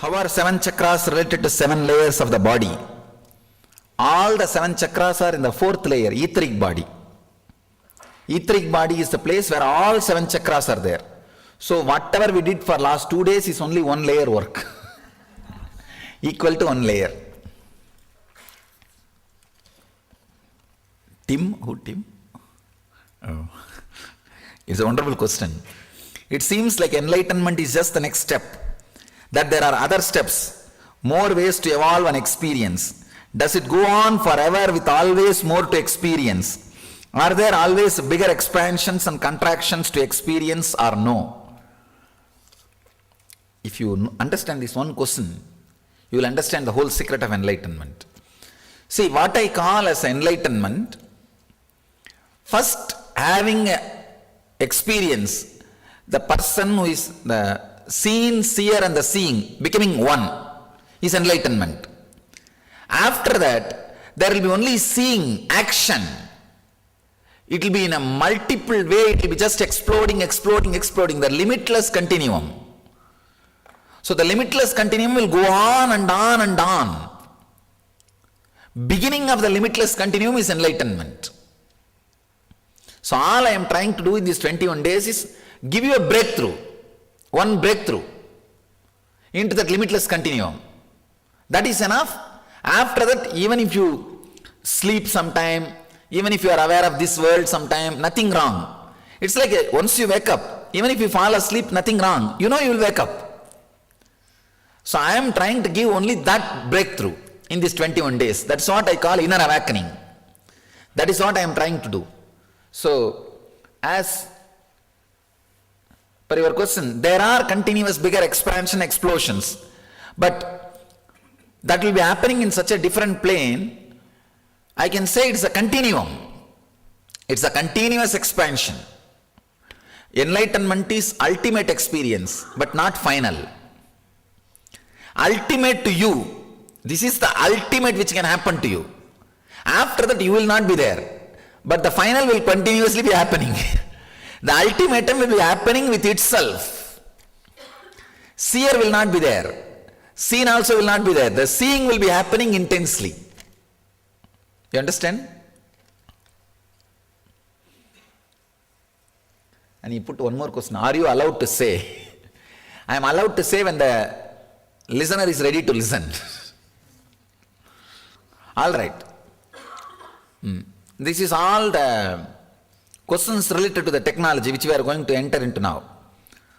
How are 7 chakras related to 7 layers of the body? All the 7 chakras are in the 4th layer, etheric body. Etheric body is the place where all 7 chakras are there. So whatever we did for last 2 days is only 1 layer work. Equal to 1 layer. Tim? Who Tim? Oh. It's a wonderful question. It seems like enlightenment is just the next step. That there are other steps, more ways to evolve and experience. Does it go on forever with always more to experience? Are there always bigger expansions and contractions to experience or no? If you understand this one question, you will understand the whole secret of enlightenment. See, what I call as enlightenment, first having experience, the person who is the seen, seer and the seeing becoming one is enlightenment. After that, there will be only seeing, action. It will be in a multiple way, it will be just exploding, the limitless continuum. So the limitless continuum will go on and on and on. Beginning of the limitless continuum is enlightenment. So all I am trying to do in these 21 days is give you a breakthrough, one breakthrough into that limitless continuum. That is enough. After that, even if you sleep sometime, even if you are aware of this world sometime, nothing wrong. It's like once you wake up, even if you fall asleep, nothing wrong. You know you will wake up. So I am trying to give only that breakthrough in these 21 days. That's what I call inner awakening. That is what I am trying to do. So, as per your question, there are continuous bigger expansion explosions, but that will be happening in such a different plane. I can say it's a continuum. It's a continuous expansion. Enlightenment is ultimate experience, but not final. Ultimate to you, this is the ultimate which can happen to you. After that, you will not be there. But the final will continuously be happening. The ultimatum will be happening with itself. Seer will not be there. Seen also will not be there. The seeing will be happening intensely. You understand? And he put one more question. Are you allowed to say? I am allowed to say when the listener is ready to listen. All right. This is all the questions related to the technology which we are going to enter into now.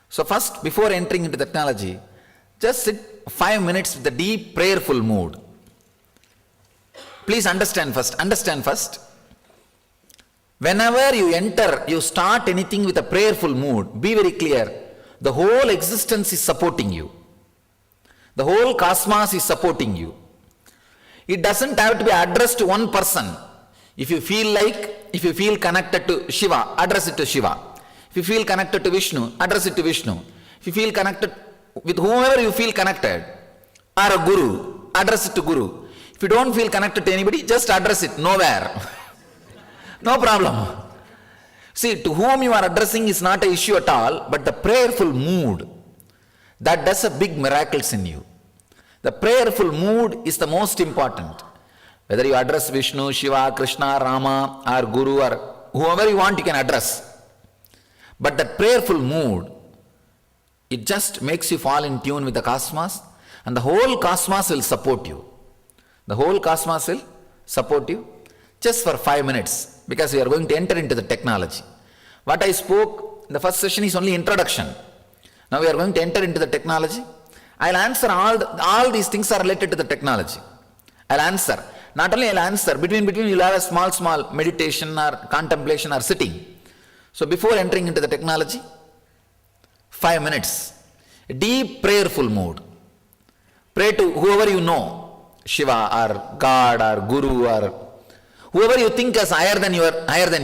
So first, before entering into technology, just sit 5 minutes with a deep prayerful mood. Please understand first. Whenever you enter, you start anything with a prayerful mood, be very clear. The whole existence is supporting you. The whole cosmos is supporting you. It doesn't have to be addressed to one person. If you feel connected to Shiva, address it to Shiva. If you feel connected to Vishnu, address it to Vishnu. If you feel connected with whomever you feel connected, or a Guru, address it to Guru. If you don't feel connected to anybody, just address it nowhere. No problem. See, to whom you are addressing is not an issue at all, but the prayerful mood, that does a big miracles in you. The prayerful mood is the most important. Whether you address Vishnu, Shiva, Krishna, Rama, or Guru, or whoever you want, you can address. But that prayerful mood, it just makes you fall in tune with the cosmos, and the whole cosmos will support you. The whole cosmos will support you just for 5 minutes, because we are going to enter into the technology. What I spoke in the first session is only introduction. Now we are going to enter into the technology. I'll answer all these things are related to the technology. I'll answer. Not only I'll answer, between you'll have a small meditation or contemplation or sitting. So before entering into the technology, 5 minutes, a deep prayerful mood. Pray to whoever you know, Shiva or God or Guru or whoever you think is higher than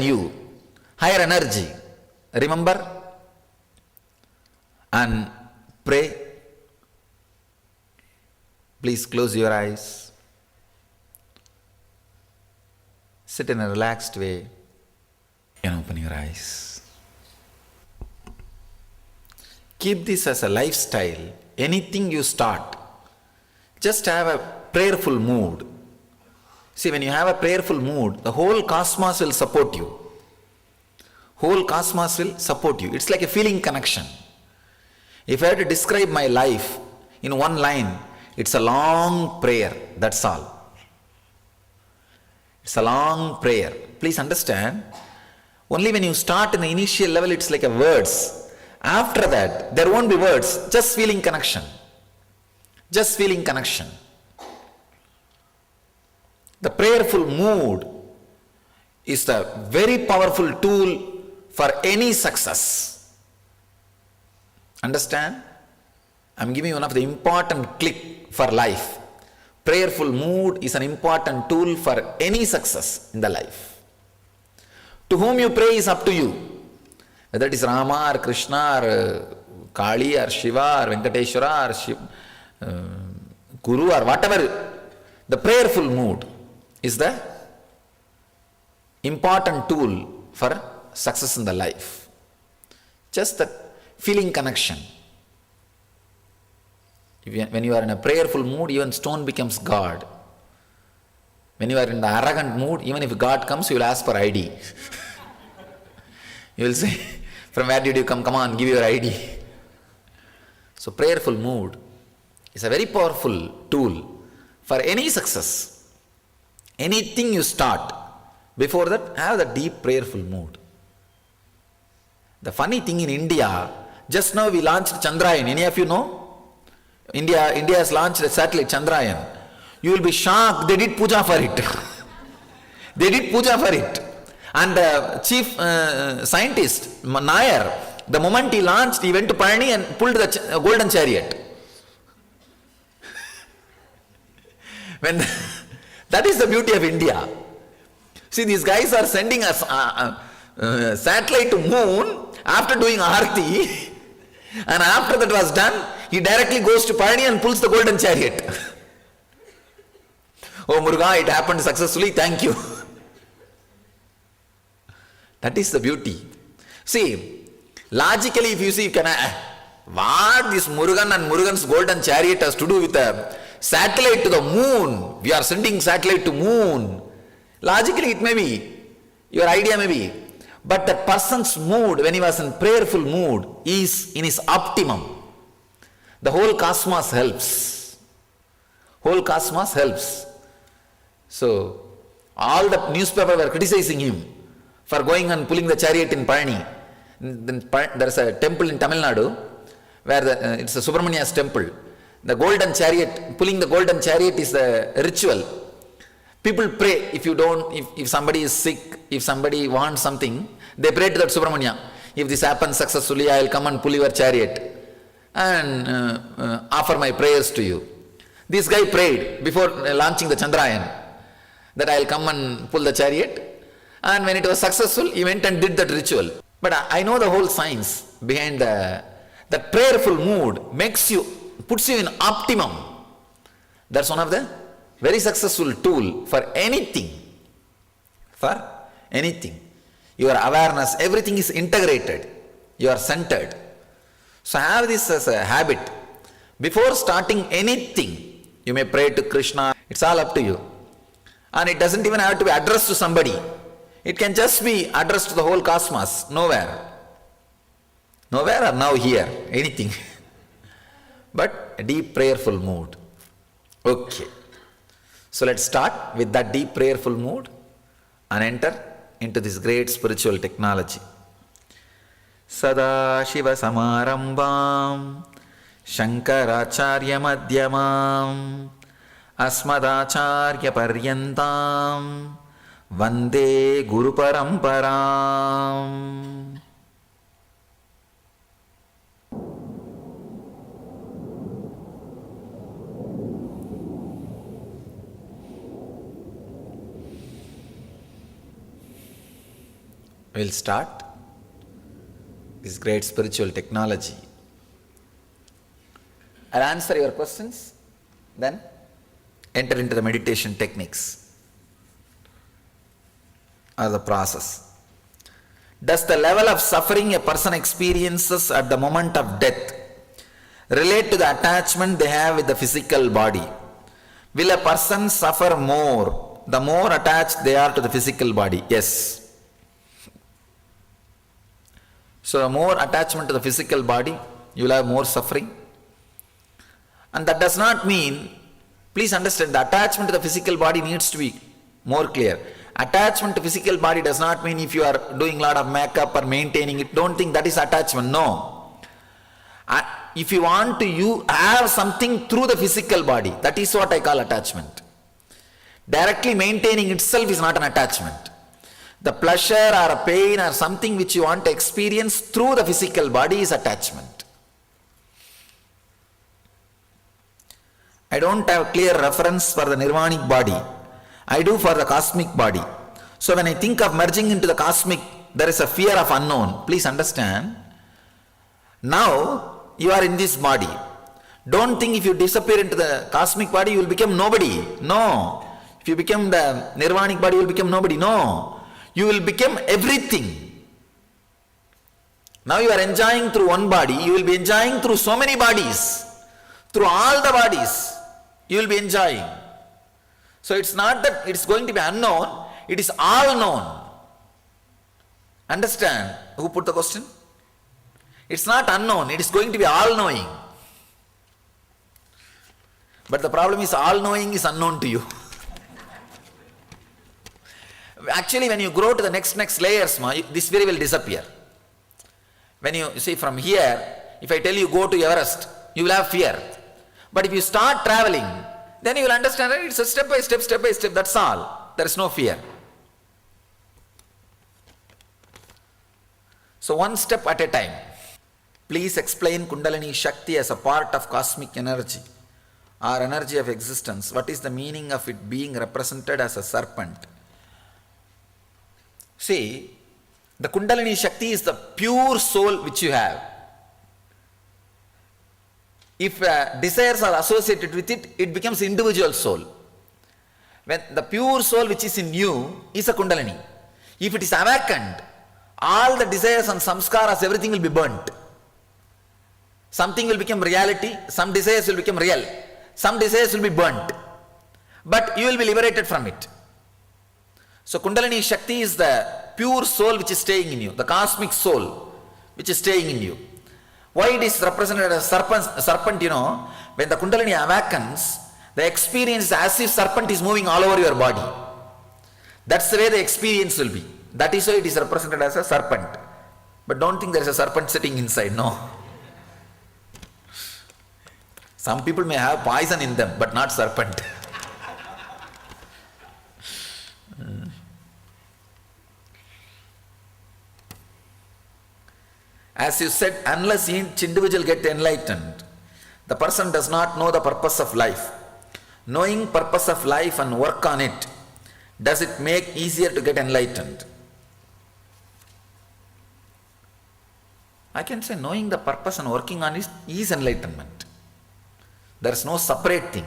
you, higher energy. Remember and pray. Please close your eyes. Sit in a relaxed way and open your eyes. Keep this as a lifestyle. Anything you start, Just have a prayerful mood. See, when you have a prayerful mood, the whole cosmos will support you. Whole cosmos will support you. It's like a feeling connection. If I had to describe my life in one line, it's a long prayer, that's all. It's a long prayer. Please understand, only when you start in the initial level, it's like a words. After that, there won't be words, just feeling connection. Just feeling connection. The prayerful mood is the very powerful tool for any success. Understand? I'm giving you one of the important click for life. Prayerful mood is an important tool for any success in the life. To whom you pray is up to you. Whether it is Rama or Krishna or Kali or Shiva or Venkateshwara or Guru or whatever, the prayerful mood is the important tool for success in the life. Just that feeling connection. When you are in a prayerful mood, even stone becomes God. When you are in the arrogant mood, even if God comes, you will ask for ID. You will say, from where did you come? Come on, give your ID. So prayerful mood is a very powerful tool for any success. Anything you start, before that, have the deep prayerful mood. The funny thing in India, just now we launched Chandrayaan. Any of you know? India has launched a satellite Chandrayaan. You will be shocked, they did puja for it. They did puja for it. And the chief scientist, Nair, the moment he launched, he went to Palani and pulled the golden chariot. That is the beauty of India. See, these guys are sending us satellite to moon after doing Aarti, and after that was done, he directly goes to Palani and pulls the golden chariot. Oh Muruga, it happened successfully, thank you. That is the beauty. See, logically if you see, what this Murugan and Murugan's golden chariot has to do with a satellite to the moon? We are sending satellite to moon. Logically it may be, your idea may be. But that person's mood, when he was in prayerful mood, is in his optimum. The whole cosmos helps. Whole cosmos helps. So, all the newspapers were criticizing him for going and pulling the chariot in Palani. There is a temple in Tamil Nadu where it's a Subramania's temple. The golden chariot, pulling the golden chariot is the ritual. People pray, if somebody is sick, if somebody wants something, they pray to that Subramania. If this happens successfully, I will come and pull your chariot and offer my prayers to you. This guy prayed before launching the Chandrayaan that I will come and pull the chariot, and when it was successful, he went and did that ritual. But I know the whole science behind that prayerful mood puts you in optimum. That's one of the very successful tool for anything. For anything. Your awareness, everything is integrated. You are centered. So have this as a habit. Before starting anything, you may pray to Krishna. It's all up to you. And it doesn't even have to be addressed to somebody. It can just be addressed to the whole cosmos. Nowhere. Nowhere or now here. Anything. But a deep prayerful mood. Okay. So let's start with that deep prayerful mood and enter into this great spiritual technology. Sada Shiva Samarambam Shankaracharya Madhyamam Asmadacharya Paryantam Vande Guru Paramparam. We'll start this great spiritual technology. I'll answer your questions, then enter into the meditation techniques or the process. Does the level of suffering a person experiences at the moment of death relate to the attachment they have with the physical body? Will a person suffer more the more attached they are to the physical body? Yes. So more attachment to the physical body, you will have more suffering. And that does not mean, please understand, the attachment to the physical body needs to be more clear. Attachment to physical body does not mean if you are doing a lot of makeup or maintaining it, don't think that is attachment. No. If you want to you have something through the physical body, that is what I call attachment. Directly maintaining itself is not an attachment. The pleasure or a pain or something which you want to experience through the physical body is attachment. I don't have clear reference for the nirvanic body. I do for the cosmic body. So when I think of merging into the cosmic, there is a fear of unknown. Please understand. Now you are in this body. Don't think if you disappear into the cosmic body, you will become nobody. No. If you become the nirvanic body, you will become nobody. No. You will become everything. Now you are enjoying through one body, you will be enjoying through so many bodies. Through all the bodies, you will be enjoying. So it's not that it's going to be unknown, it is all known. Understand? Who put the question? It's not unknown, it is going to be all knowing. But the problem is all knowing is unknown to you. Actually, when you grow to the next layers, this fear will disappear. When you see from here, if I tell you go to Everest, you will have fear. But if you start traveling, then you will understand that it's a step by step, that's all. There is no fear. So one step at a time. Please explain Kundalini Shakti as a part of cosmic energy or energy of existence. What is the meaning of it being represented as a serpent? See, the Kundalini Shakti is the pure soul which you have. If desires are associated with it, it becomes individual soul. When the pure soul which is in you is a Kundalini. If it is awakened, all the desires and samskaras, everything will be burnt. Something will become reality, some desires will become real, some desires will be burnt. But you will be liberated from it. So Kundalini Shakti is the pure soul which is staying in you, the cosmic soul which is staying in you. Why it is represented as serpent, when the Kundalini awakens, the experience is as if serpent is moving all over your body. That's the way the experience will be. That is why it is represented as a serpent. But don't think there is a serpent sitting inside, no. Some people may have poison in them, but not serpent. As you said, unless each individual gets enlightened, the person does not know the purpose of life. Knowing purpose of life and work on it, does it make easier to get enlightened? I can say knowing the purpose and working on it is enlightenment. There is no separate thing.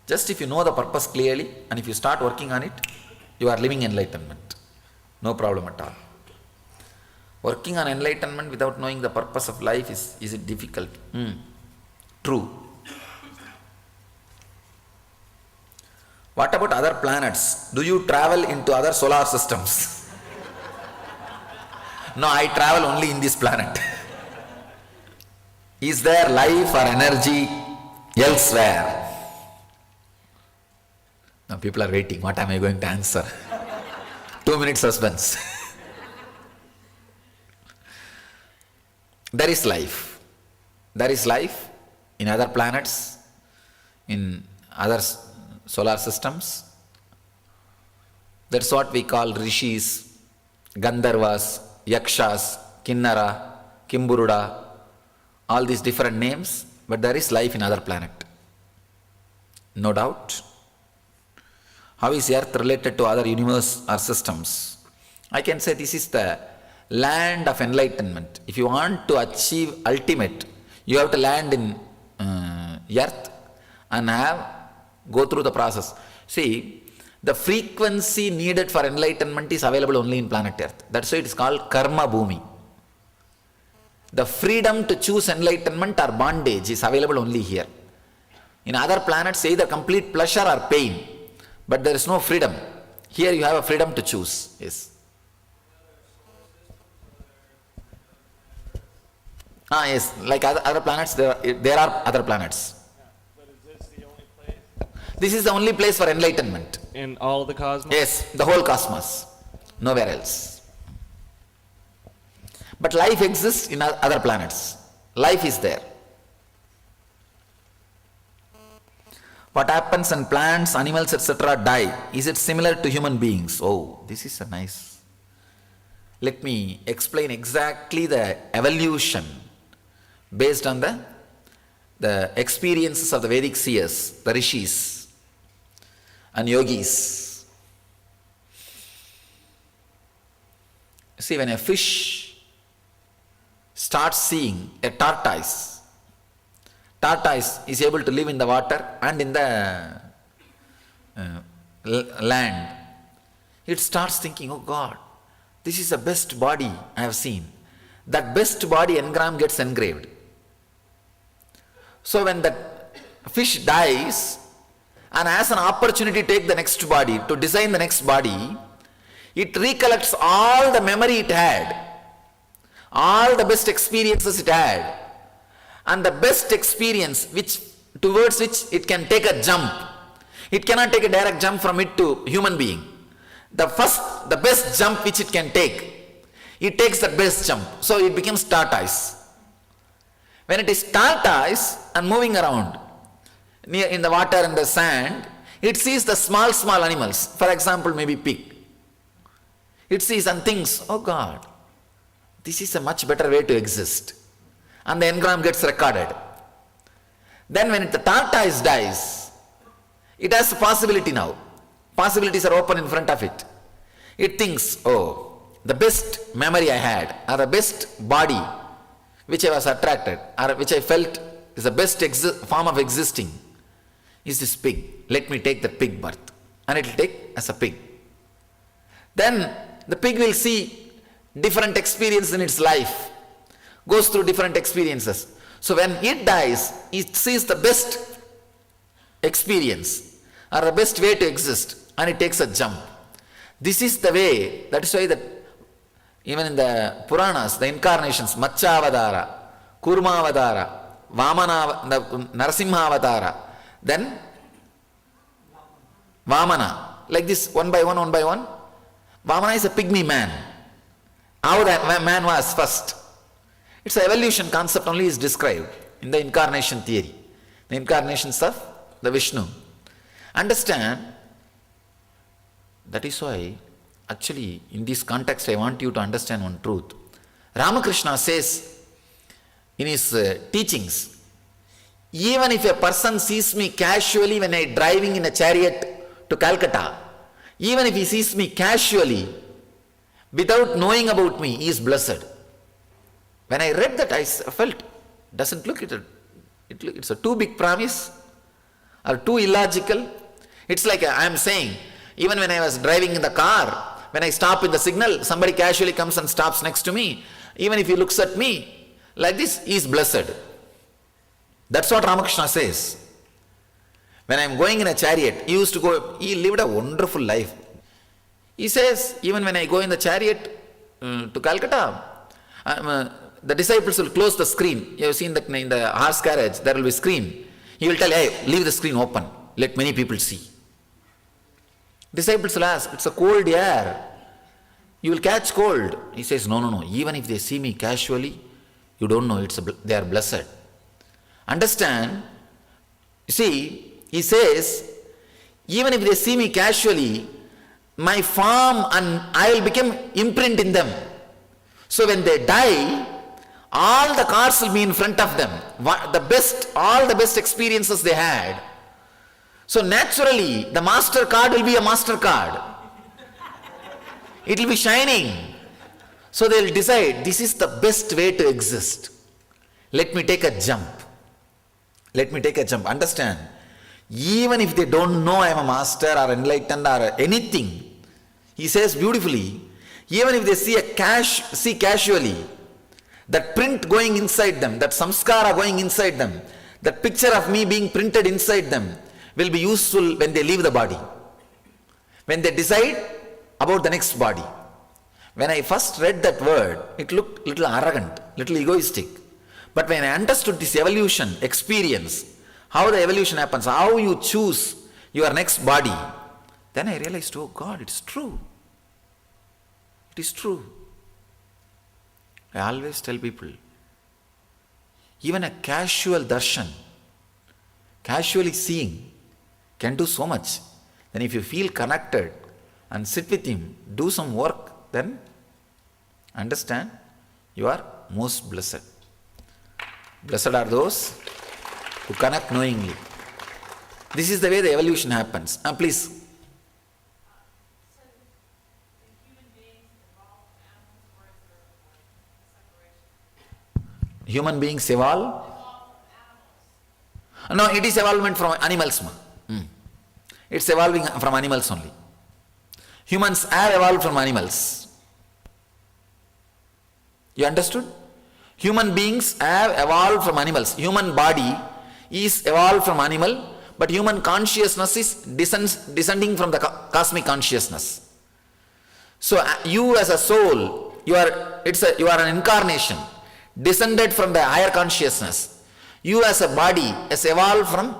Just if you know the purpose clearly and if you start working on it, you are living enlightenment. No problem at all. Working on enlightenment without knowing the purpose of life, is it difficult? True. What about other planets? Do you travel into other solar systems? No, I travel only in this planet. Is there life or energy elsewhere? Now people are waiting. What am I going to answer? 2 minutes suspense. There is life. There is life in other planets, in other solar systems. That's what we call rishis, Gandharvas, Yakshas, Kinnara, Kimburuda, all these different names, but there is life in other planet. No doubt. How is Earth related to other universe or systems? I can say this is the land of enlightenment. If you want to achieve ultimate, you have to land in Earth and go through the process. See, the frequency needed for enlightenment is available only in planet Earth. That's why it is called Karma Bhumi. The freedom to choose enlightenment or bondage is available only here. In other planets, either complete pleasure or pain, but there is no freedom. Here you have a freedom to choose. Yes. Yes, like other planets, there are other planets. But is this the only place This is the only place for enlightenment. in all of the cosmos? Yes, the whole cosmos. Nowhere else. But life exists in other planets. Life is there. What happens when plants, animals, etc. die? Is it similar to human beings? Oh, this is a nice. Let me explain exactly the evolution based on the experiences of the Vedic seers, the rishis and yogis. See, when a fish starts seeing a tortoise is able to live in the water and in the land. It starts thinking, oh God, this is the best body I have seen. That best body engram gets engraved. So when that fish dies and has an opportunity to take the next body, to design the next body, it recollects all the memory it had, all the best experiences it had, and the best experience towards which it can take a jump. It cannot take a direct jump from it to human being. The best jump which it can take, it takes the best jump. So it becomes tortoise. When it is tortoise and moving around in the water and the sand, it sees the small animals. For example, maybe pig. It sees and thinks, oh God, this is a much better way to exist. And the engram gets recorded. Then when the tortoise dies, it has a possibility now. Possibilities are open in front of it. It thinks, oh, the best memory I had, or the best body which I was attracted, or which I felt is the best form of existing, is this pig. Let me take the pig birth. And it will take as a pig. Then the pig will see different experiences in its life, goes through different experiences. So when it dies, it sees the best experience or the best way to exist, and it takes a jump. This is the way. That is why that even in the Puranas, the incarnations, Matsavadara, Kurmavadara, Vamana, Narasimhavadara, then Vamana, like this, one by one. Vamana is a pygmy man. How that man was first. It's an evolution concept only is described in the incarnation theory. The incarnations of the Vishnu. Understand, that is why, actually, in this context, I want you to understand one truth. Ramakrishna says in his teachings, even if a person sees me casually when I am driving in a chariot to Calcutta, even if he sees me casually, without knowing about me, he is blessed. When I read that, I felt, doesn't look it's a too big promise or too illogical. It's like I am saying, even when I was driving in the car, when I stop in the signal, somebody casually comes and stops next to me. Even if he looks at me like this, he is blessed. That's what Ramakrishna says. When I am going in a chariot, he lived a wonderful life. He says, even when I go in the chariot to Calcutta, the disciples will close the screen. You have seen that in the horse carriage, there will be a screen. He will tell, hey, leave the screen open. Let many people see. Disciples will ask, it's a cold air. You will catch cold. He says, no. Even if they see me casually, you don't know, they are blessed. Understand? You see, he says, even if they see me casually, my form and I will become imprint in them. So when they die, all the cards will be in front of them. All the best experiences they had. So naturally, the master card will be a master card. It will be shining. So they will decide, this is the best way to exist. Let me take a jump. Understand? Even if they don't know I am a master or enlightened or anything, he says beautifully, even if they see casually, that print going inside them, that samskara going inside them, That picture of me being printed inside them will be useful when they leave the body. When they decide about the next body. When I first read that word, it looked little arrogant, little egoistic. But when I understood this evolution, experience, how the evolution happens, how you choose your next body, then I realized, oh God, it's true. It is true. I always tell people, even a casual darshan, casually seeing, can do so much. Then if you feel connected and sit with him, do some work, then understand you are most blessed. Blessed are those who connect knowingly. This is the way the evolution happens. Please. Human beings evolve? No, it is evolvement from animals. It's evolving from animals only. Humans have evolved from animals. You understood? Human beings have evolved from animals. Human body is evolved from animal, but human consciousness is descending from the cosmic consciousness. So you as a soul, you are an incarnation, descended from the higher consciousness. You as a body has evolved from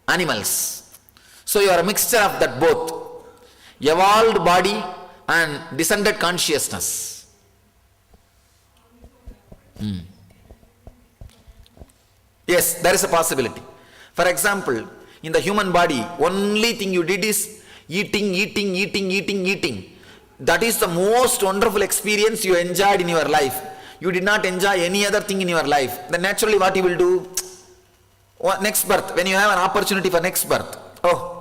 animals. So you are a mixture of that both. Evolved body and descended consciousness. Yes, there is a possibility. For example, in the human body, only thing you did is eating. That is the most wonderful experience you enjoyed in your life. You did not enjoy any other thing in your life. Then naturally what you will do? Next birth, when you have an opportunity for next birth. Oh,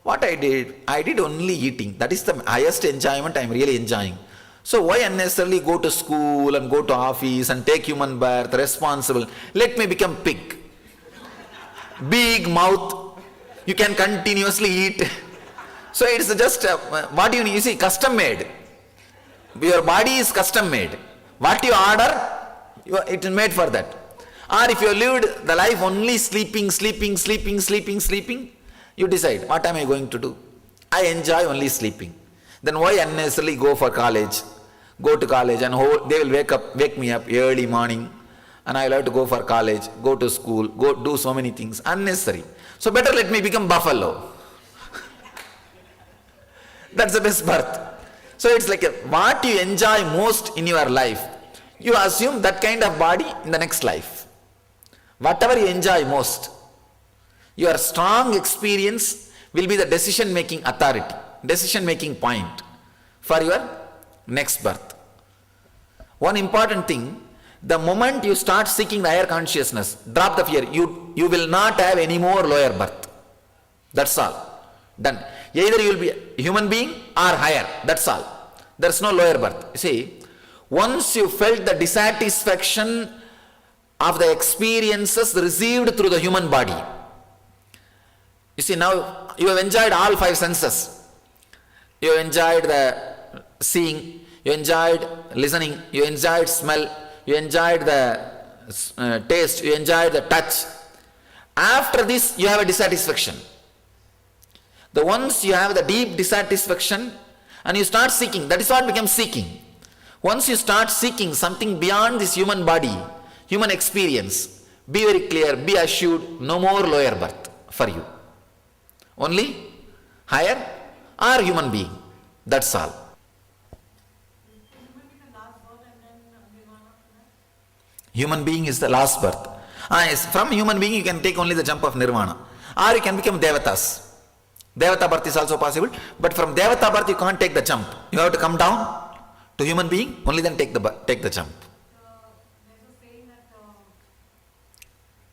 what I did only eating. That is the highest enjoyment I am really enjoying. So why unnecessarily go to school and go to office and take human birth, responsible? Let me become pig. Big mouth. You can continuously eat. So it's just, what do you need? You see, custom made. Your body is custom made. What you order, it is made for that. Or if you lived the life only sleeping, you decide, what am I going to do? I enjoy only sleeping. Then why unnecessarily go for college? Go to college and they will wake me up early morning and I will have to go for college, go to school, go do so many things. Unnecessary. So better let me become buffalo. That's the best birth. So it's like what you enjoy most in your life, you assume that kind of body in the next life. Whatever you enjoy most, your strong experience will be the decision-making authority, decision-making point for your next birth. One important thing, the moment you start seeking the higher consciousness, drop the fear, you will not have any more lower birth. That's all. Done. Either you will be a human being or higher, that's all. There's no lower birth. You see, once you felt the dissatisfaction of the experiences received through the human body, you see, now you have enjoyed all five senses. You enjoyed the seeing, you enjoyed listening, you enjoyed smell, you enjoyed the taste, you enjoyed the touch. After this, you have a dissatisfaction. Once you have the deep dissatisfaction and you start seeking, that is what becomes seeking. Once you start seeking something beyond this human body, human experience, be very clear, be assured, no more lower birth for you. Only higher or human being. That's all. Human being is the last birth. Yes, from human being you can take only the jump of nirvana. Or you can become devatas. Devata birth is also possible, but from Devata birth you can't take the jump. You have to come down to human being, only then take the jump. There's a saying that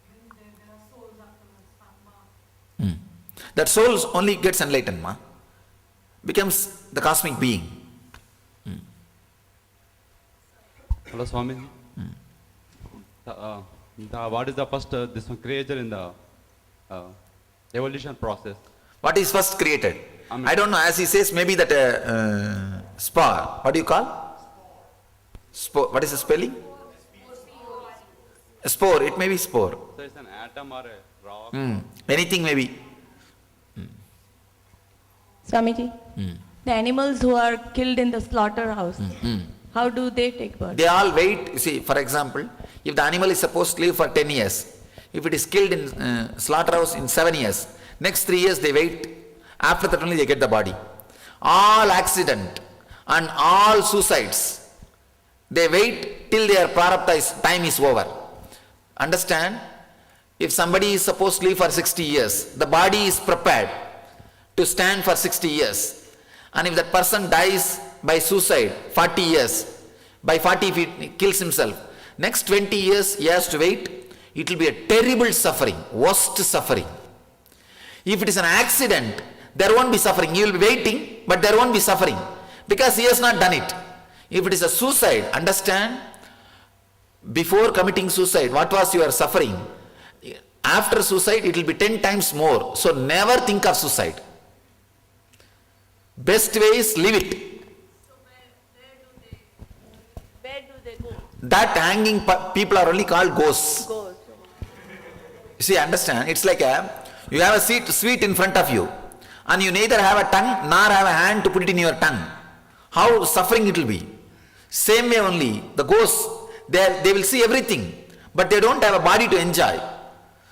when there are souls after Atma. That soul only gets enlightened, becomes the cosmic being. Hello, Swami. What is the first this one creature in the evolution process? What is first created? I don't know, as he says, maybe that spore. What do you call? Spore. What is the spelling? Spore, it may be spore. So it's an atom or a rock. Anything may be. Swamiji, the animals who are killed in the slaughterhouse, how do they take birth? They all wait, you see, for example, if the animal is supposed to live for 10 years, if it is killed in slaughterhouse in 7 years, next 3 years they wait, after that only they get the body. All accident and all suicides, they wait till their prarabdha time is over. Understand? If somebody is supposed to live for 60 years, the body is prepared to stand for 60 years. And if that person dies by suicide, 40 years, by 40 if he kills himself, next 20 years he has to wait, it will be a terrible suffering, worst suffering. If it is an accident, there won't be suffering. He will be waiting, but there won't be suffering, because he has not done it. If it is a suicide, understand, before committing suicide, what was your suffering? After suicide, it will be 10 times more. So never think of suicide. Best way is leave it. Where do they go? That hanging people are only called ghosts. Go. You see, understand, it's like you have a sweet in front of you, and you neither have a tongue nor have a hand to put it in your tongue. How suffering it will be. Same way only, the ghosts, they will see everything, but they don't have a body to enjoy.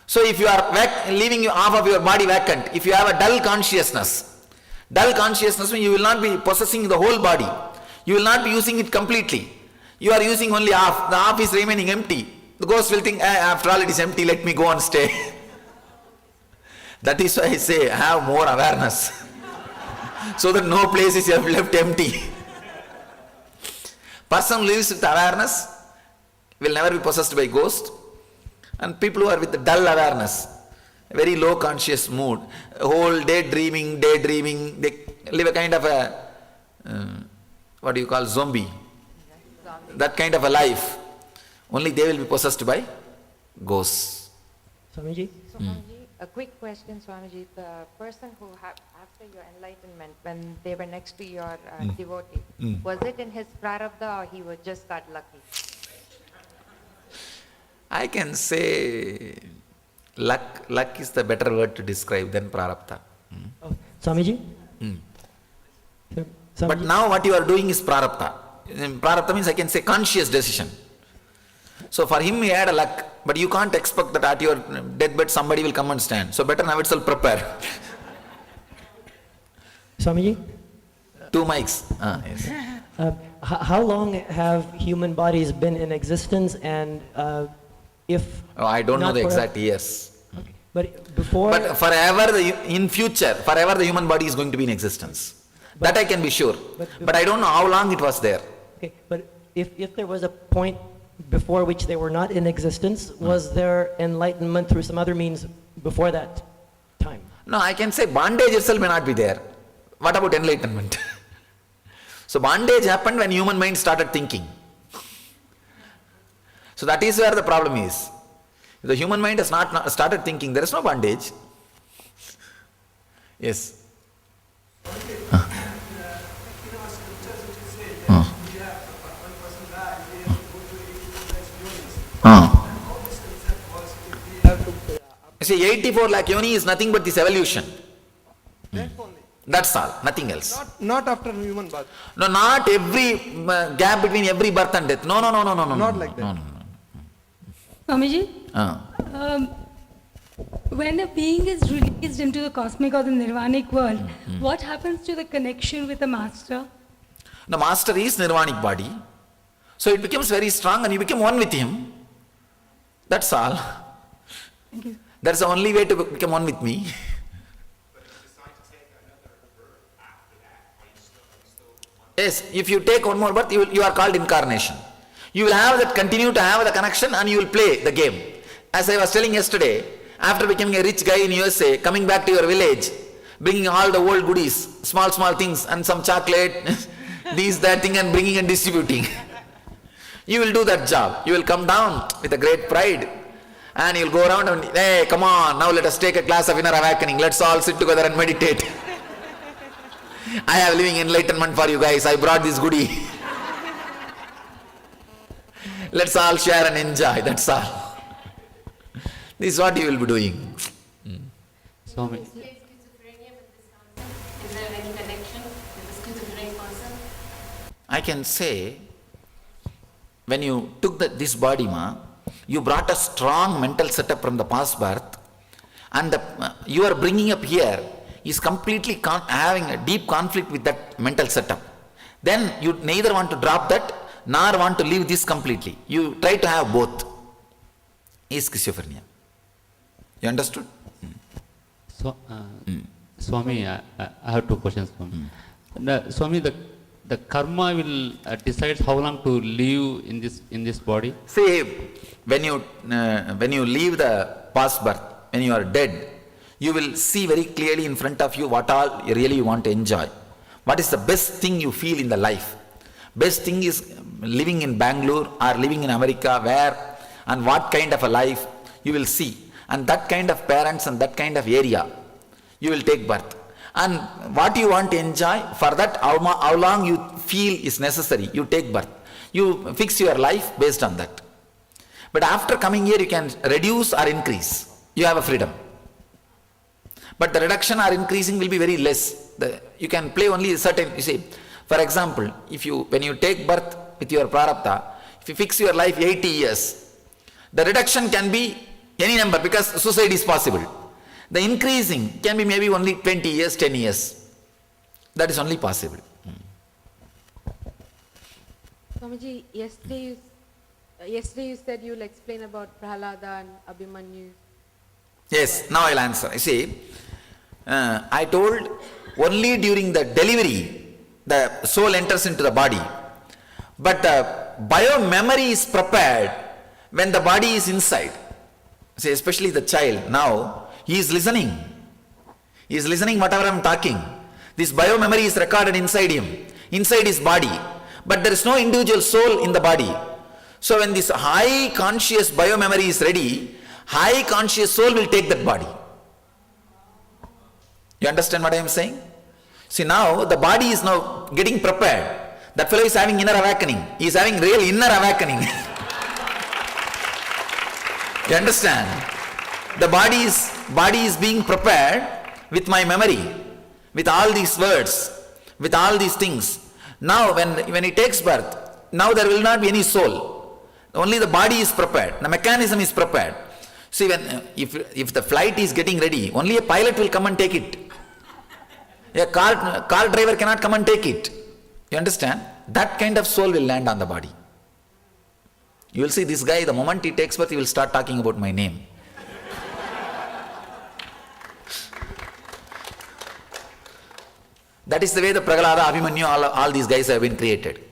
So if you are leaving half of your body vacant, if you have a dull consciousness means you will not be possessing the whole body. You will not be using it completely. You are using only half. The half is remaining empty. The ghost will think, after all it is empty, let me go and stay. That is why I say, have more awareness. So that no place is left empty. Person who lives with awareness will never be possessed by ghost. And people who are with dull awareness, very low conscious mood, whole day daydreaming, they live a kind of a, zombie. That kind of a life. Only they will be possessed by ghosts. Swamiji? Swamiji, a quick question, Swamiji. The person who, after your enlightenment, when they were next to your devotee, was it in his prarabdha or he was just got lucky? I can say luck is the better word to describe than prarabdha. Oh, Swamiji? Swamiji? But now what you are doing is prarabdha. Prarabdha means I can say conscious decision. So for him he had a luck, but you can't expect that at your deathbed somebody will come and stand. So better now itself prepare. Swamiji? 2 mics. Yes. How long have human bodies been in existence, and if Oh, I don't know not the forever- exact years. Okay. But before... But forever, in future, forever the human body is going to be in existence. That I can be sure. But I don't know how long it was there. Okay, but if there was a point before which they were not in existence, was there enlightenment through some other means before that time? No, I can say bondage itself may not be there. What about enlightenment? So bondage happened when human mind started thinking. So that is where the problem is. If the human mind has not started thinking, there is no bondage. Yes. You see, 84 lakh yoni is nothing but this evolution. That's all, nothing else. Not after human birth. No, not every gap between every birth and death. No. Not like that. No. Swamiji, Ah. when a being is released into the cosmic or the nirvanic world, what happens to the connection with the master? The master is nirvanic body. So it becomes very strong and you become one with him. That's all. Thank you. That's the only way to become one with me. Yes, if you take one more birth, you are called incarnation. You will have that, continue to have the connection and you will play the game. As I was telling yesterday, after becoming a rich guy in USA, coming back to your village, bringing all the old goodies, small things and some chocolate, this, that thing, and bringing and distributing. You will do that job. You will come down with a great pride and you will go around and, hey, come on, now let us take a class of inner awakening. Let's all sit together and meditate. I have living enlightenment for you guys. I brought this goodie. Let's all share and enjoy. That's all. This is what you will be doing. Swami, Is schizophrenia with this concept? Is there any connection with the schizophrenic person? I can say, when you took this body, you brought a strong mental setup from the past birth, and you are bringing up here is completely having a deep conflict with that mental setup. Then you neither want to drop that, nor want to leave this completely. You try to have both. Is schizophrenia. You understood? so, Swami, I have two questions. Swami, Swami, the karma will decide how long to live in this body. See, when you leave the past birth, when you are dead, you will see very clearly in front of you what all you really want to enjoy. What is the best thing you feel in the life? Best thing is living in Bangalore or living in America, where and what kind of a life you will see. And that kind of parents and that kind of area, you will take birth. And what you want to enjoy, for that how long you feel is necessary, you take birth. You fix your life based on that. But after coming here, you can reduce or increase. You have a freedom. But the reduction or increasing will be very less. You can play only a certain, you see, for example, when you take birth with your prarabdha, if you fix your life 80 years, the reduction can be any number because suicide is possible. The increasing can be maybe only 20 years, 10 years. That is only possible. Swamiji, yesterday you said you'll explain about Prahalada and Abhimanyu. Yes, now I'll answer. You see, I told only during the delivery the soul enters into the body. But the bio-memory is prepared when the body is inside. See, especially the child, now he is listening. He is listening whatever I am talking. This bio-memory is recorded inside him, inside his body. But there is no individual soul in the body. So when this high conscious bio-memory is ready, high conscious soul will take that body. You understand what I am saying? See, now the body is now getting prepared. That fellow is having inner awakening. He is having real inner awakening. You understand? The body is being prepared with my memory, with all these words, with all these things. Now when he takes birth, now there will not be any soul. Only the body is prepared. The mechanism is prepared. See, if the flight is getting ready, only a pilot will come and take it. A car driver cannot come and take it. You understand? That kind of soul will land on the body. You will see this guy, the moment he takes birth, he will start talking about my name. That is the way the Prahalada, Abhimanyu, all these guys have been created.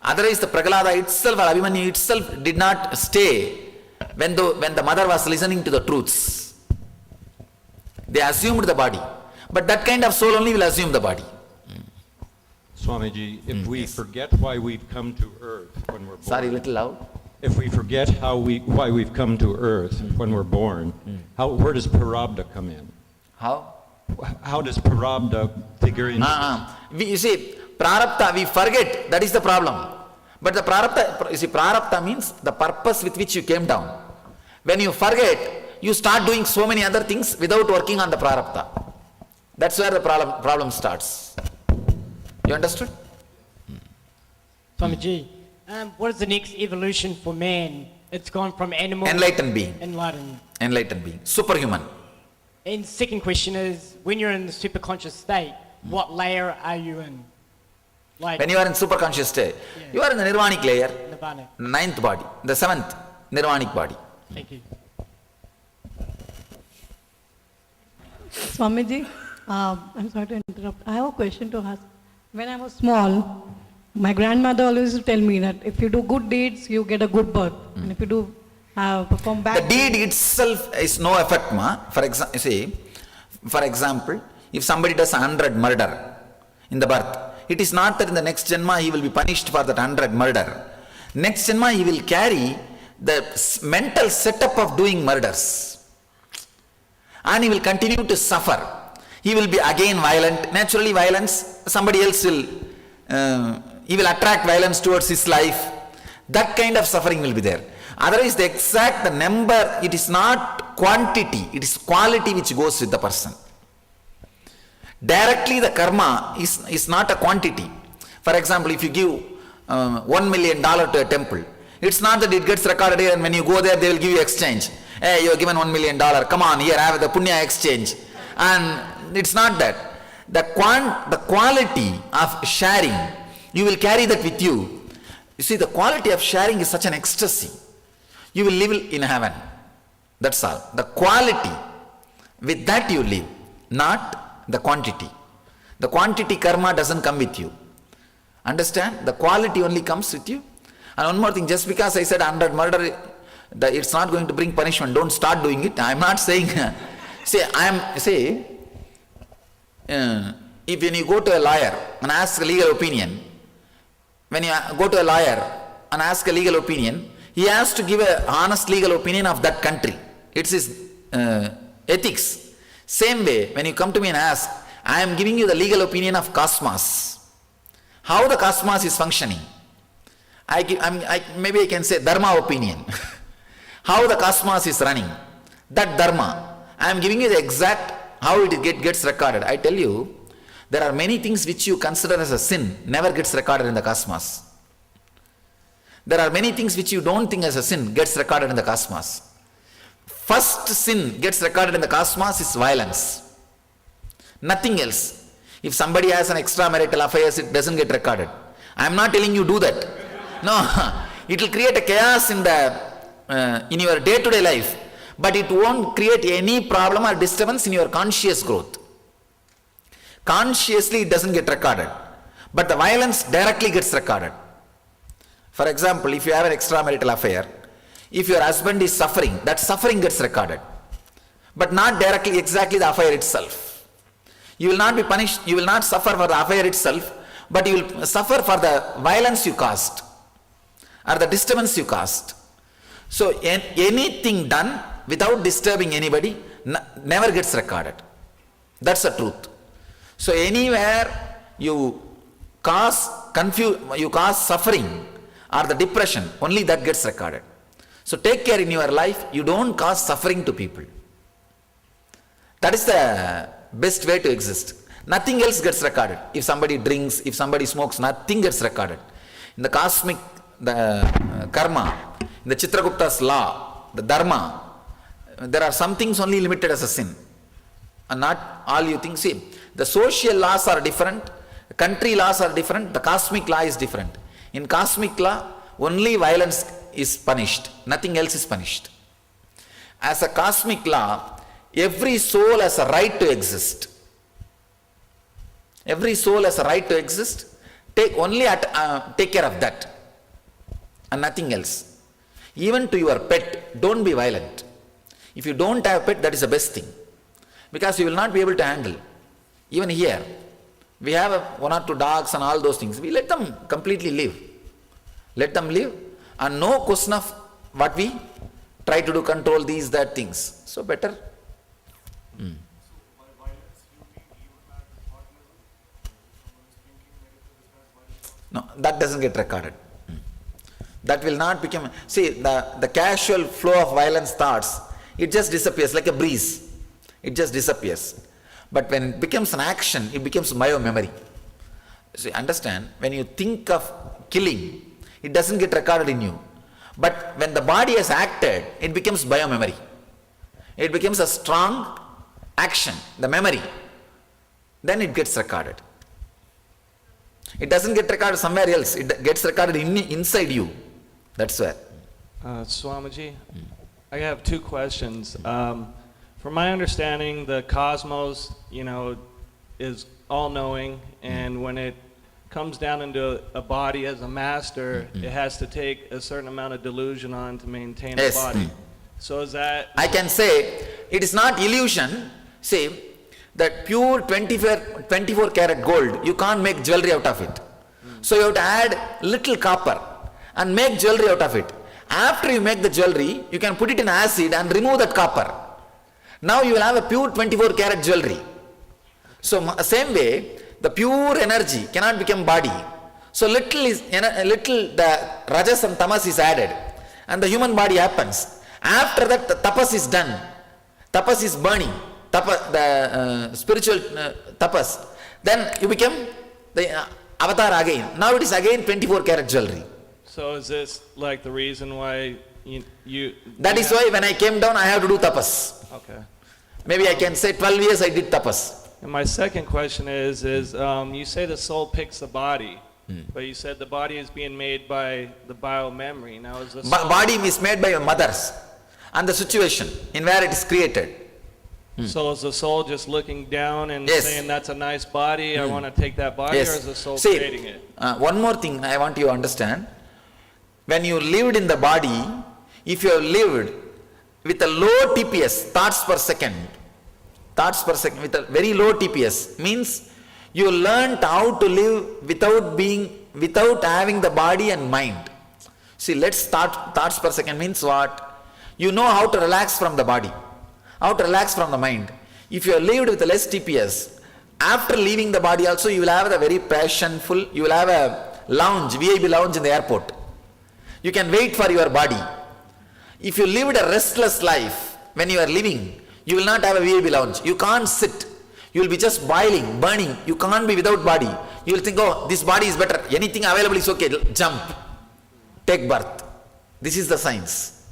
Otherwise, the Prahalada itself or Abhimanyu itself did not stay when the mother was listening to the truths. They assumed the body. But that kind of soul only will assume the body. Swamiji, if we forget why we've come to earth when we're born. Sorry, little loud. If we forget why we've come to earth when we're born, where does Prarabdha come in? How? How does Prarabdha figure in? You see, Prarabdha, we forget, that is the problem. But the Prarabdha, you see, Prarabdha means the purpose with which you came down. When you forget, you start doing so many other things without working on the Prarabdha. That's where the problem starts. You understood? Swamiji, what is the next evolution for man? It's gone from animal... Enlightened being. Enlightened being. Superhuman. And second question is, when you're in the superconscious state, what layer are you in? When you are in superconscious state, you are in the nirvanic layer, Nirvana. ninth body, the seventh nirvanic body. Thank you. Swamiji, I'm sorry to interrupt. I have a question to ask. When I was small, my grandmother always used to tell me that if you do good deeds, you get a good birth. And if you do perform bad... The deed itself is no effect, ma. For example, if somebody does 100 murder in the birth, it is not that in the next Janma he will be punished for that 100 murder. Next Janma he will carry the mental setup of doing murders. And he will continue to suffer. He will be again violent. Naturally violence, somebody else will, he will attract violence towards his life. That kind of suffering will be there. Otherwise, the number, it is not quantity, it is quality which goes with the person. Directly the karma is not a quantity. For example, if you give $1 million to a temple, it's not that it gets recorded here and when you go there they will give you exchange. Hey, you are given $1 million, come on, here have the punya exchange. And it's not that. The quality of sharing, you will carry that with you. You see, the quality of sharing is such an ecstasy. You will live in heaven. That's all. The quality, with that you live, not the quantity. The quantity karma doesn't come with you. Understand? The quality only comes with you. And one more thing, just because I said 100 murder, it's not going to bring punishment. Don't start doing it. I'm not saying. If when you go to a lawyer and ask a legal opinion, when you go to a lawyer and ask a legal opinion, he has to give an honest legal opinion of that country. It's his ethics. Same way, when you come to me and ask, I am giving you the legal opinion of cosmos. How the cosmos is functioning. Maybe I can say dharma opinion. How the cosmos is running. That dharma. I am giving you the exact how it gets recorded. I tell you, there are many things which you consider as a sin, never gets recorded in the cosmos. There are many things which you don't think as a sin, gets recorded in the cosmos. First sin gets recorded in the cosmos is violence. Nothing else. If somebody has an extramarital affair, it doesn't get recorded. I am not telling you do that. No, it will create a chaos in your day-to-day life, but it won't create any problem or disturbance in your conscious growth. Consciously it doesn't get recorded, but the violence directly gets recorded. For example, if you have an extramarital affair, if your husband is suffering, that suffering gets recorded, but not directly exactly the affair itself. You will not be punished, you will not suffer for the affair itself, but you will suffer for the violence you caused or the disturbance you caused. So anything done without disturbing anybody never gets recorded. That's the truth. So anywhere you cause suffering or the depression, only that gets recorded. So take care in your life, you don't cause suffering to people. That is the best way to exist. Nothing else gets recorded. If somebody drinks, if somebody smokes, nothing gets recorded. In the cosmic, the karma, in the Chitragupta's law, the dharma, there are some things only limited as a sin. And not all you think. See, the social laws are different, the country laws are different, the cosmic law is different. In cosmic law, only violence is punished, nothing else is punished. As a cosmic law, every soul has a right to exist. Every soul has a right to exist. Take care of that and nothing else. Even to your pet, don't be violent. If you don't have a pet, that is the best thing, because you will not be able to handle. Even here, we have one or two dogs and all those things. We let them completely live. Let them live, and no question of what we try to do, control these, that things. So better. No, that doesn't get recorded. That will not become. See, the casual flow of violence thoughts, it just disappears like a breeze. It just disappears. But when it becomes an action, it becomes bio-memory. See, understand, when you think of killing, it doesn't get recorded in you. But when the body has acted, it becomes bio-memory. It becomes a strong action, the memory. Then it gets recorded. It doesn't get recorded somewhere else. It gets recorded inside you. That's where. Swamiji, I have two questions. From my understanding, the cosmos, is all-knowing, and when it comes down into a body as a master, it has to take a certain amount of delusion on to maintain a body. So is that... I can say, it is not illusion. See, that pure 24 karat gold, you can't make jewelry out of it. So you have to add little copper and make jewelry out of it. After you make the jewelry, you can put it in acid and remove that copper. Now you will have a pure 24 karat jewelry. So same way, the pure energy cannot become body. So little the rajas and tamas is added, and the human body happens. After that, the tapas is done. Tapas is burning. Spiritual tapas. Then you become the avatar again. Now it is again 24 karat jewelry. So is this like the reason why you That is why when I came down, I have to do tapas. Okay. Maybe I can say 12 years I did tapas. And my second question is you say the soul picks the body, but you said the body is being made by the bio-memory. Now is the soul... Body is made by your mothers and the situation in where it is created. So is the soul just looking down and Yes. saying that's a nice body, I want to take that body, or is the soul See, creating it? one more thing I want you to understand. When you lived in the body, if you have lived with a low TPS, thoughts per second, with a very low TPS, means you learned how to live without having the body and mind. See, let's start thoughts per second means what? You know how to relax from the body, how to relax from the mind. If you have lived with a less TPS, after leaving the body also you will have a very passionful, you will have a lounge, VIP lounge in the airport. You can wait for your body. If you lived a restless life when you are living, you will not have a VIP lounge. You can't sit. You will be just boiling, burning. You can't be without body. You will think, oh, this body is better. Anything available is okay. Jump. Take birth. This is the science.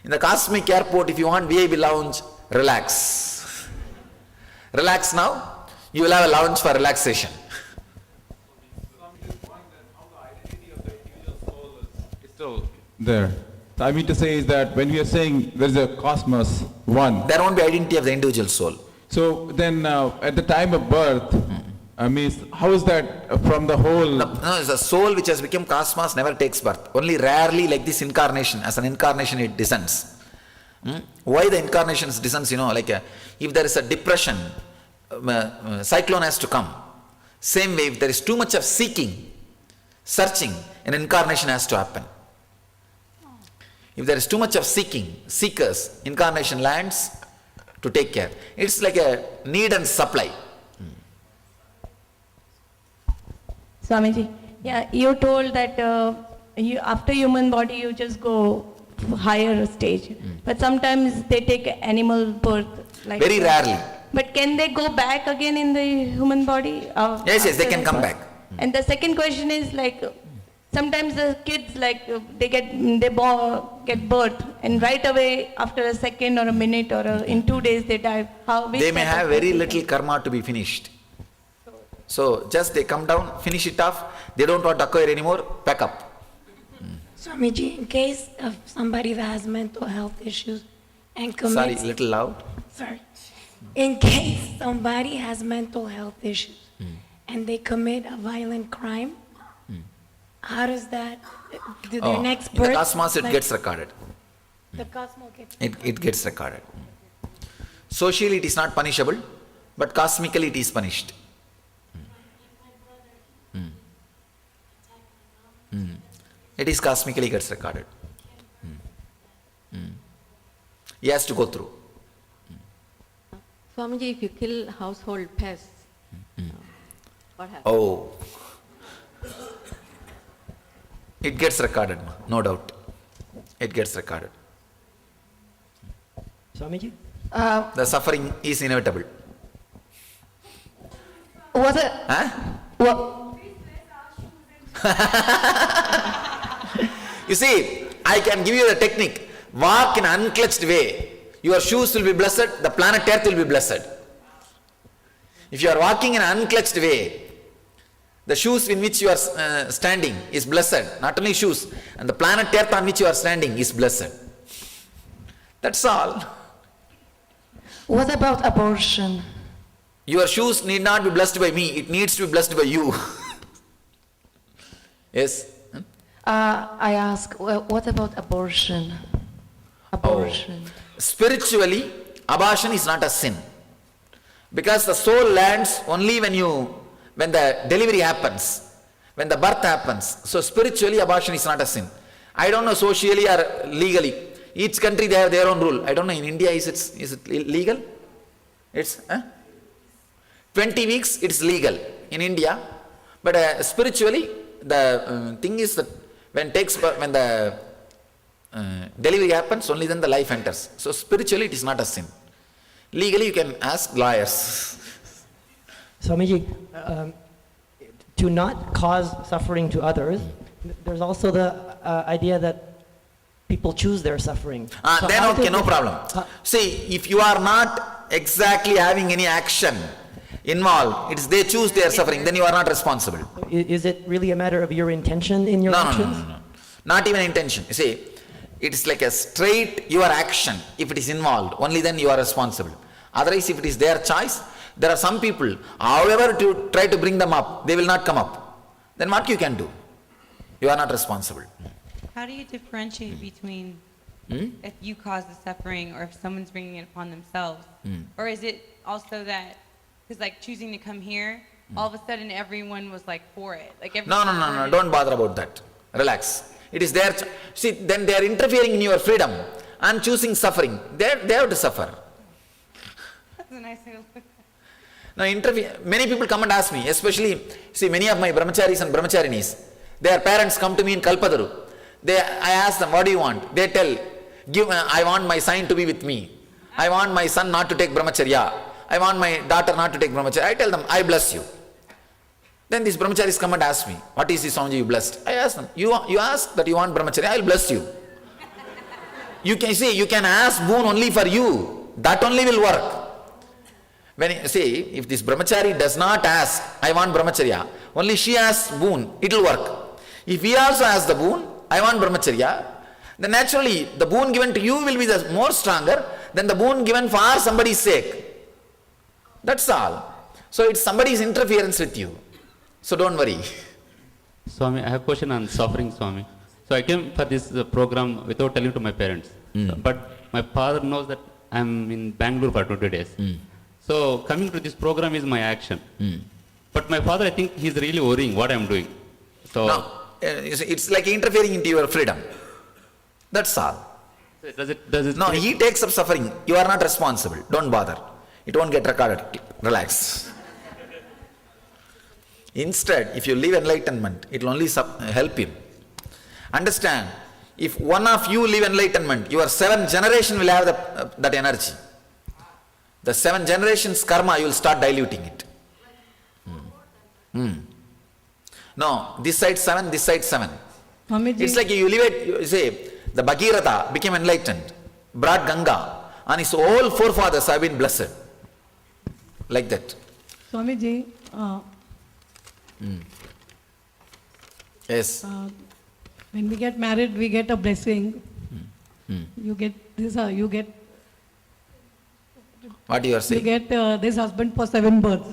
In the cosmic airport, if you want VIP lounge, relax. Relax now. You will have a lounge for relaxation. Still there. So I mean to say is that when we are saying there is a cosmos, one. There won't be identity of the individual soul. So then at the time of birth, I mean, how is that from the whole? No, the soul which has become cosmos never takes birth. Only rarely like this incarnation, as an incarnation it descends. Why the incarnations descends, like if there is a depression, cyclone has to come. Same way, if there is too much of seeking, searching, an incarnation has to happen. If there is too much of seekers, incarnation lands to take care. It's like a need and supply. Swamiji, yeah, you told that after human body you just go higher stage, but sometimes they take animal birth. Like Very rarely. But can they go back again in the human body? Yes, they after can the come birth? back. And the second question is like, sometimes the kids get birth and right away after a second or a minute or in 2 days they die. They may have very little karma to be finished. So just they come down, finish it off, they don't want to acquire anymore, pack up. Swamiji, in case of somebody that has mental health issues and commits... Sorry, little loud. Sorry. In case somebody has mental health issues and they commit a violent crime, how does that, do their next birth... In the cosmos it gets recorded. The cosmos gets... It gets recorded. Socially it is not punishable, but cosmically it is punished. It is cosmically gets recorded. He has to go through. Swamiji, if you kill household pests, what happens? Oh. It gets recorded, no doubt. It gets recorded. Swamiji? The suffering is inevitable. Was it? You see, I can give you the technique. Walk in an unclutched way. Your shoes will be blessed, the planet Earth will be blessed. If you are walking in an unclutched way, the shoes in which you are standing is blessed. Not only shoes, and the planet Earth on which you are standing is blessed. That's all. What about abortion? Your shoes need not be blessed by me, it needs to be blessed by you. Yes? I ask, what about abortion? Abortion. Spiritually, abortion is not a sin. Because the soul lands only when the delivery happens, when the birth happens. So spiritually, abortion is not a sin. I don't know socially or legally. Each country they have their own rule. I don't know, in India is it legal? It's 20 weeks it's legal in India. But spiritually, the thing is that when the delivery happens, only then the life enters. So spiritually it is not a sin. Legally you can ask lawyers. Swamiji, to not cause suffering to others, there's also the idea that people choose their suffering. So Then how okay, do no we- problem. See, if you are not exactly having any action involved, it's they choose their suffering, then you are not responsible. Is it really a matter of your intention in your No, no, no, actions? no, no. Not even intention. You see, it's like a straight your action. If it is involved, only then you are responsible. Otherwise, if it is their choice, there are some people, however to try to bring them up, they will not come up. Then what you can do? You are not responsible. How do you differentiate between if you cause the suffering or if someone's bringing it upon themselves? Or is it also that, because like choosing to come here, all of a sudden everyone was like for it? Like No, no, no, no, don't bother about that. Relax. It is their see, then they are interfering in your freedom and choosing suffering. They have to suffer. That's a nice way to look at it. Now, many people come and ask me, especially, see, many of my brahmacharis and brahmacharinis, their parents come to me in Kalpadaru. I ask them, what do you want? They tell, I want my son to be with me. I want my son not to take brahmacharya. I want my daughter not to take brahmacharya. I tell them, I bless you. Then these brahmacharis come and ask me, what is this Swamiji you blessed? I ask them, you ask that you want brahmacharya, I will bless you. You can say, you can ask boon only for you. That only will work. If this brahmachari does not ask, I want brahmacharya, only she asks boon, it will work. If he also asks the boon, I want brahmacharya, then naturally the boon given to you will be the more stronger than the boon given for somebody's sake. That's all. So it's somebody's interference with you. So don't worry. Swami, I have a question on suffering, Swami. So I came for this program without telling to my parents. But my father knows that I'm in Bangalore for 20 days. So coming to this program is my action. But my father, I think he's really worrying what I'm doing. So No, it's like interfering into your freedom. That's all. does it No, he takes up suffering. You are not responsible. Don't bother. It won't get recorded. Relax. Instead, if you live enlightenment, it will only help him. Understand, if one of you live enlightenment, your 7th generation will have that energy. The 7 generations karma, you will start diluting it. No, this side 7, this side 7. Swamiji, It's like you live it, you say, the Bhagirath became enlightened, brought Ganga, and his whole forefathers have been blessed. Like that. Swamiji, Yes. when we get married, we get a blessing. You get this. You get What you are saying? this husband for 7 births.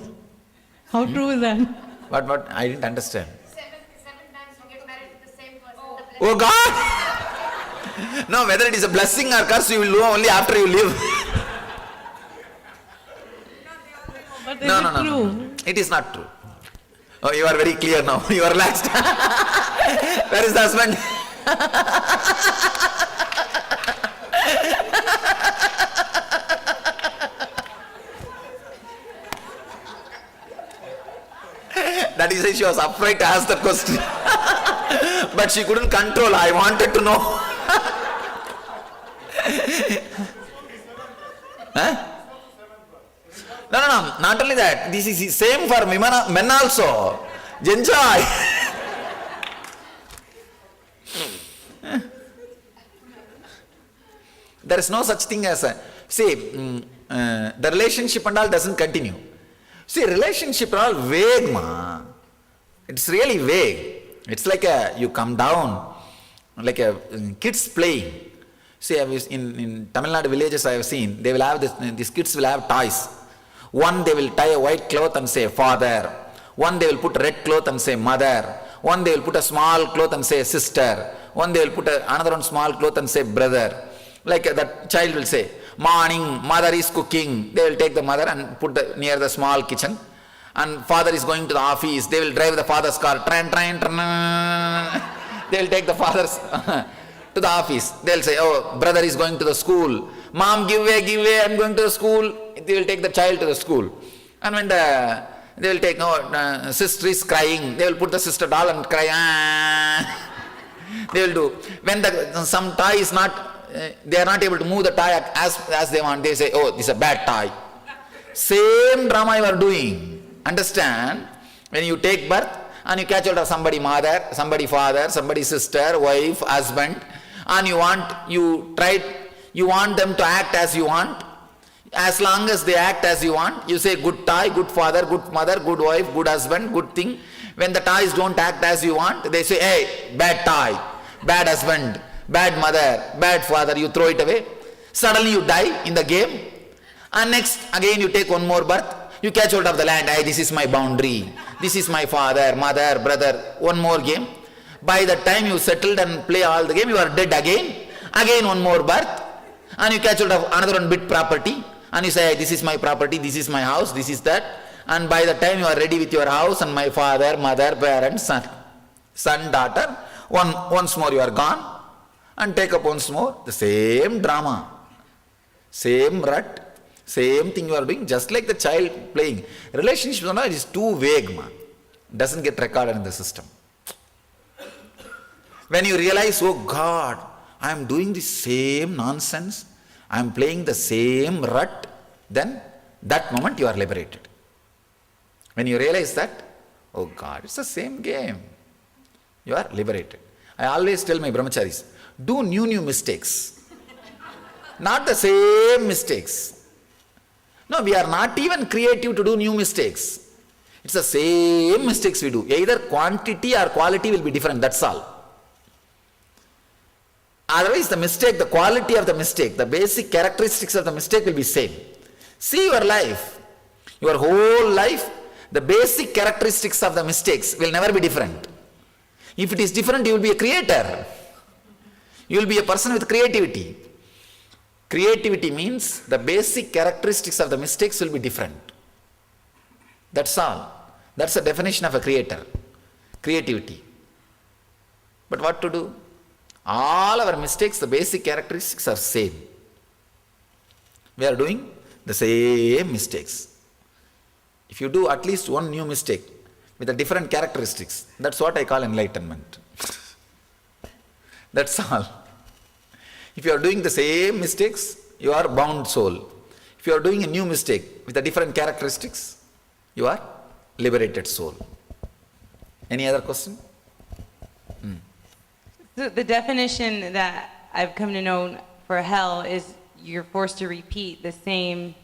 How true is that? What? I didn't understand. 7 times you get married to the same person. Oh God! No, whether it is a blessing or curse, you will know only after you live. But No, is no, it no, true? no. It is not true. Oh, you are very clear now. You are relaxed. Where is the husband? That is why she was afraid to ask the question. But she couldn't control. I wanted to know. Huh? No, no, no. Not only that. This is the same for men also. Enjoy. There is no such thing as a... See, the relationship and all doesn't continue. See, relationship are all vague, ma. It's really vague. It's like you come down, like kids playing. See, in Tamil Nadu villages I have seen, they will have these kids will have toys. One they will tie a white cloth and say father. One they will put a red cloth and say mother. One they will put a small cloth and say sister. One they will put another one small cloth and say brother. Like that child will say, morning, mother is cooking. They will take the mother and put near the small kitchen. And father is going to the office. They will drive the father's car. Tran, tran, tran. They will take the father's to the office. They will say, oh, brother is going to the school. Mom, give way, I'm going to the school. They will take the child to the school. And when they will take, sister is crying. They will put the sister doll and cry. They will do. When some toy is not, they are not able to move the toy as they want, they say, oh, this is a bad toy. Same drama you are doing. Understand? When you take birth and you catch hold of somebody mother, somebody father, somebody sister, wife, husband, and you want them to act as you want. As long as they act as you want, you say good toy, good father, good mother, good wife, good husband, good thing. When the toys don't act as you want, they say, hey, bad toy, bad husband, bad mother, bad father, you throw it away. Suddenly you die in the game. And next, again you take one more birth, you catch hold of the land, hey, this is my boundary, this is my father, mother, brother, one more game. By the time you settled and play all the game, you are dead again. Again one more birth, and you catch hold of another one bit property, and you say, hey, this is my property, this is my house, this is that. And by the time you are ready with your house and my father, mother, parents, son, daughter, once more you are gone, and take up once more the same drama, same rut, same thing you are doing, just like the child playing. Relationship is too vague, man. Doesn't get recorded in the system. When you realize, oh God, I am doing the same nonsense, I am playing the same rut, then that moment you are liberated. When you realize that, oh God, it's the same game, you are liberated. I always tell my brahmacharis, do new mistakes, not the same mistakes. No, we are not even creative to do new mistakes. It's the same mistakes we do. Either quantity or quality will be different, that's all. Otherwise the mistake, the quality of the mistake, the basic characteristics of the mistake will be same. See your life, your whole life, the basic characteristics of the mistakes will never be different. If it is different, you will be a creator. You will be a person with creativity. Creativity means the basic characteristics of the mistakes will be different. That's all. That's the definition of a creator. Creativity. But what to do? All our mistakes, the basic characteristics are same. We are doing the same mistakes. If you do at least one new mistake with the different characteristics, that's what I call enlightenment. That's all. If you are doing the same mistakes, you are bound soul. If you are doing a new mistake with the different characteristics, you are liberated soul. Any other question? So the definition that I've come to know for hell is you're forced to repeat the same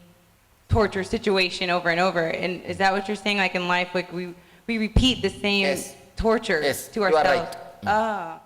torture situation over and over. And is that what you're saying? Like in life, like we repeat the same torture to ourselves? You are right. Ah.